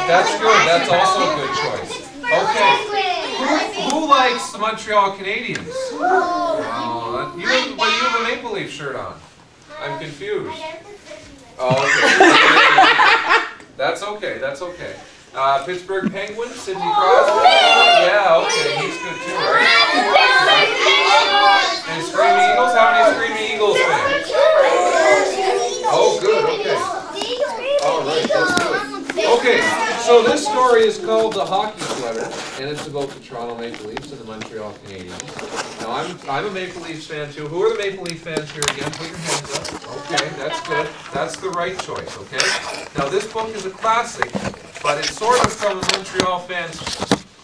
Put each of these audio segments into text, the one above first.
That's good. That's also a good choice. Okay. Who likes the Montreal Canadiens? Oh, but you have a Maple Leaf shirt on. I'm confused. Oh, okay. That's okay. That's okay. Pittsburgh Penguins, Sidney Crosby. Yeah, okay. He's good too, right? And Screaming Eagles. How many Screaming Eagles fans? Oh, good. Okay. All right. That's good. Okay, so this story is called The Hockey Sweater, and it's about the Toronto Maple Leafs and the Montreal Canadiens. Now, I'm a Maple Leafs fan too. Who are the Maple Leaf fans here again? Put your hands up. Okay, that's good. That's the right choice, okay? Now, this book is a classic, but it's sort of from a Montreal fan's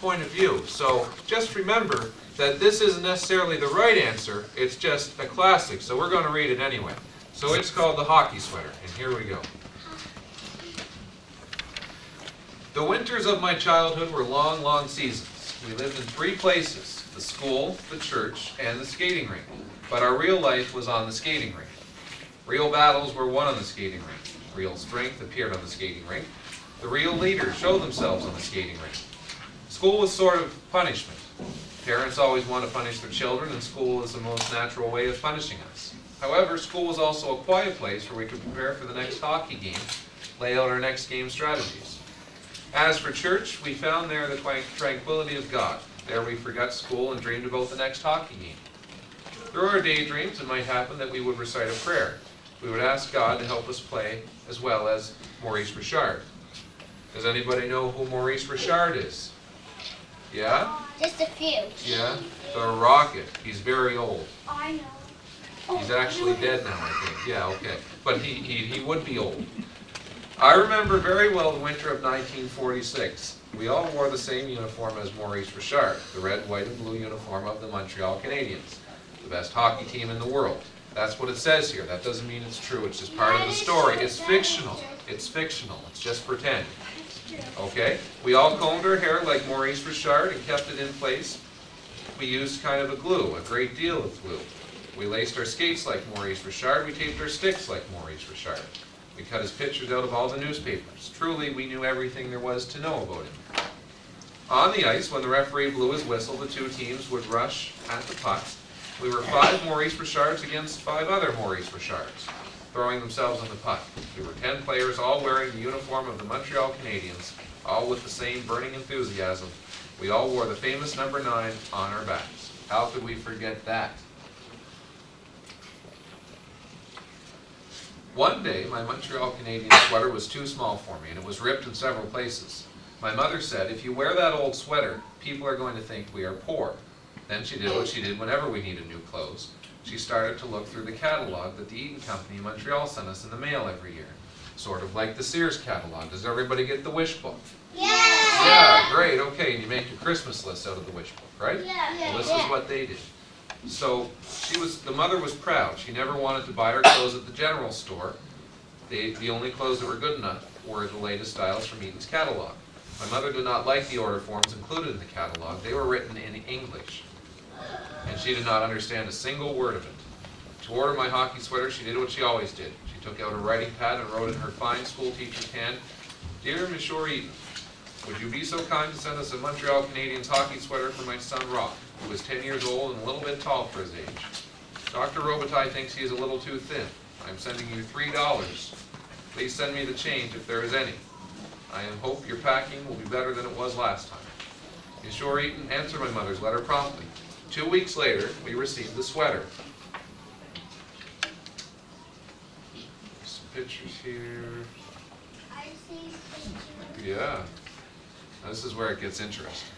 point of view. So just remember that this isn't necessarily the right answer. It's just a classic, so we're going to read it anyway. So it's called The Hockey Sweater, and here we go. The winters of my childhood were long, long seasons. We lived in 3 places, the school, the church, and the skating rink. But our real life was on the skating rink. Real battles were won on the skating rink. Real strength appeared on the skating rink. The real leaders showed themselves on the skating rink. School was sort of punishment. Parents always want to punish their children, and school is the most natural way of punishing us. However, school was also a quiet place where we could prepare for the next hockey game, lay out our next game strategies. As for church, we found there the tranquility of God. There we forgot school and dreamed about the next hockey game. Through our daydreams, it might happen that we would recite a prayer. We would ask God to help us play, as well as Maurice Richard. Does anybody know who Maurice Richard is? Yeah? Just a few. Yeah? The Rocket. He's very old. I know. He's actually dead now, I think. Yeah, okay. But he would be old. I remember very well the winter of 1946. We all wore the same uniform as Maurice Richard, the red, white, and blue uniform of the Montreal Canadiens, the best hockey team in the world. That's what it says here. That doesn't mean it's true. It's just part of the story. It's fictional. It's fictional. It's just pretend. Okay? We all combed our hair like Maurice Richard and kept it in place. We used kind of a glue, a great deal of glue. We laced our skates like Maurice Richard. We taped our sticks like Maurice Richard. We cut his pictures out of all the newspapers. Truly, we knew everything there was to know about him. On the ice, when the referee blew his whistle, the 2 teams would rush at the pucks. We were 5 Maurice Richards against 5 other Maurice Richards, throwing themselves on the puck. We were 10 players, all wearing the uniform of the Montreal Canadiens, all with the same burning enthusiasm. We all wore the famous number 9 on our backs. How could we forget that? One day, my Montreal Canadiens sweater was too small for me, and it was ripped in several places. My mother said, if you wear that old sweater, people are going to think we are poor. Then she did what she did whenever we needed new clothes. She started to look through the catalog that the Eaton Company in Montreal sent us in the mail every year. Sort of like the Sears catalog. Does everybody get the wish book? Yeah! Yeah, great, okay, and you make your Christmas list out of the wish book, right? Yeah. Well, this is what they did. So the mother was proud. She never wanted to buy her clothes at the general store. The only clothes that were good enough were the latest styles from Eaton's catalog. My mother did not like the order forms included in the catalog. They were written in English, and she did not understand a single word of it. To order my hockey sweater, she did what she always did. She took out a writing pad and wrote in her fine school teacher's hand, "Dear Monsieur Eaton, would you be so kind to send us a Montreal Canadiens hockey sweater for my son Rock, who is 10 years old and a little bit tall for his age. Dr. Robitaille thinks he is a little too thin. I'm sending you $3. Please send me the change if there is any. I hope your packing will be better than it was last time." Monsieur Eaton answered my mother's letter promptly. 2 weeks later, we received the sweater. Some pictures here. I see pictures. Yeah. This is where it gets interesting.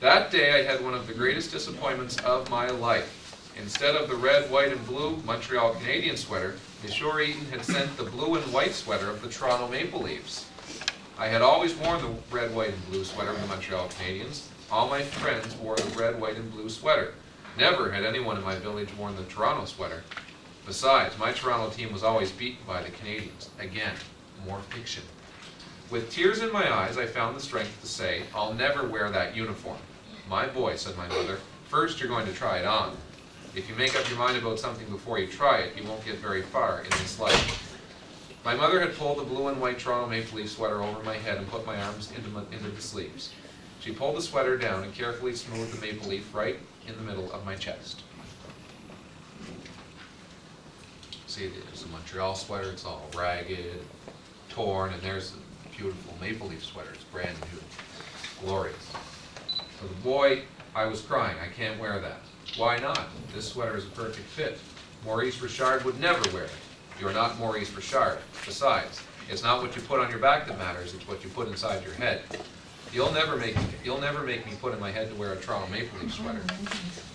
That day I had one of the greatest disappointments of my life. Instead of the red, white, and blue Montreal Canadiens sweater, Monsieur Eaton had sent the blue and white sweater of the Toronto Maple Leafs. I had always worn the red, white, and blue sweater of the Montreal Canadiens. All my friends wore the red, white, and blue sweater. Never had anyone in my village worn the Toronto sweater. Besides, my Toronto team was always beaten by the Canadiens. Again, more fiction. With tears in my eyes, I found the strength to say, "I'll never wear that uniform." "My boy," said my mother, "first you're going to try it on. If you make up your mind about something before you try it, you won't get very far in this life." My mother had pulled the blue and white Toronto Maple Leaf sweater over my head and put my arms into the sleeves. She pulled the sweater down and carefully smoothed the maple leaf right in the middle of my chest. See, there's a Montreal sweater, it's all ragged, torn, and there's a beautiful maple leaf sweater, it's brand new, glorious. For the boy, I was crying, I can't wear that. Why not? This sweater is a perfect fit. Maurice Richard would never wear it. You're not Maurice Richard. Besides, it's not what you put on your back that matters, it's what you put inside your head. You'll never make me put in my head to wear a Toronto Maple Leaf sweater.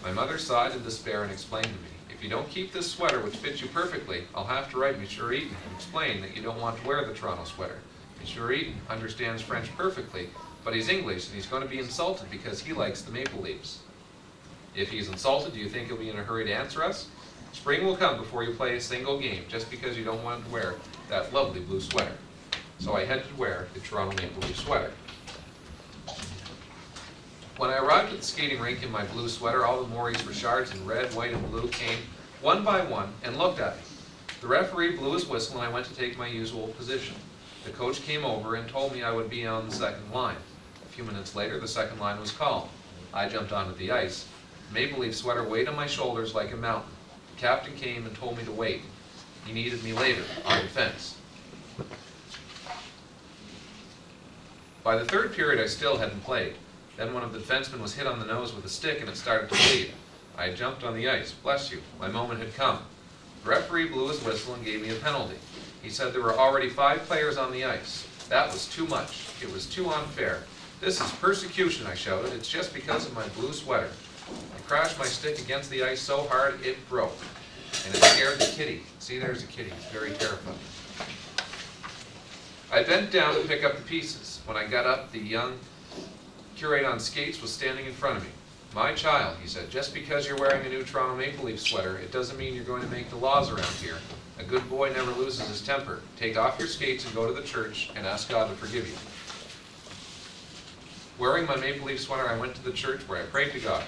My mother sighed in despair and explained to me, if you don't keep this sweater, which fits you perfectly, I'll have to write Monsieur Eaton and explain that you don't want to wear the Toronto sweater. Monsieur Eaton understands French perfectly, but he's English and he's going to be insulted because he likes the Maple Leafs. If he's insulted, do you think he'll be in a hurry to answer us? Spring will come before you play a single game, just because you don't want to wear that lovely blue sweater. So I had to wear the Toronto Maple Leaf sweater. When I arrived at the skating rink in my blue sweater, all the Maurice Richards in red, white, and blue came one by one and looked at me. The referee blew his whistle and I went to take my usual position. The coach came over and told me I would be on the second line. A few minutes later, the second line was called. I jumped onto the ice. The Maple Leaf sweater weighed on my shoulders like a mountain. The captain came and told me to wait. He needed me later on defense. By the third period, I still hadn't played. Then one of the defensemen was hit on the nose with a stick and it started to bleed. I jumped on the ice. Bless you, my moment had come. The referee blew his whistle and gave me a penalty. He said there were already 5 players on the ice. That was too much. It was too unfair. This is persecution, I shouted. It's just because of my blue sweater. I crashed my stick against the ice so hard it broke. And it scared the kitty. See, there's a kitty. It's very terrified. I bent down to pick up the pieces. When I got up, the young curate on skates was standing in front of me. My child, he said, just because you're wearing a new Toronto Maple Leaf sweater, it doesn't mean you're going to make the laws around here. A good boy never loses his temper. Take off your skates and go to the church and ask God to forgive you. Wearing my Maple Leaf sweater, I went to the church where I prayed to God.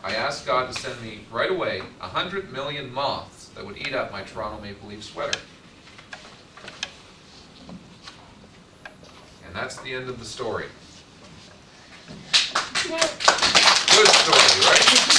I asked God to send me right away 100 million moths that would eat up my Toronto Maple Leaf sweater. And that's the end of the story. Good story, right?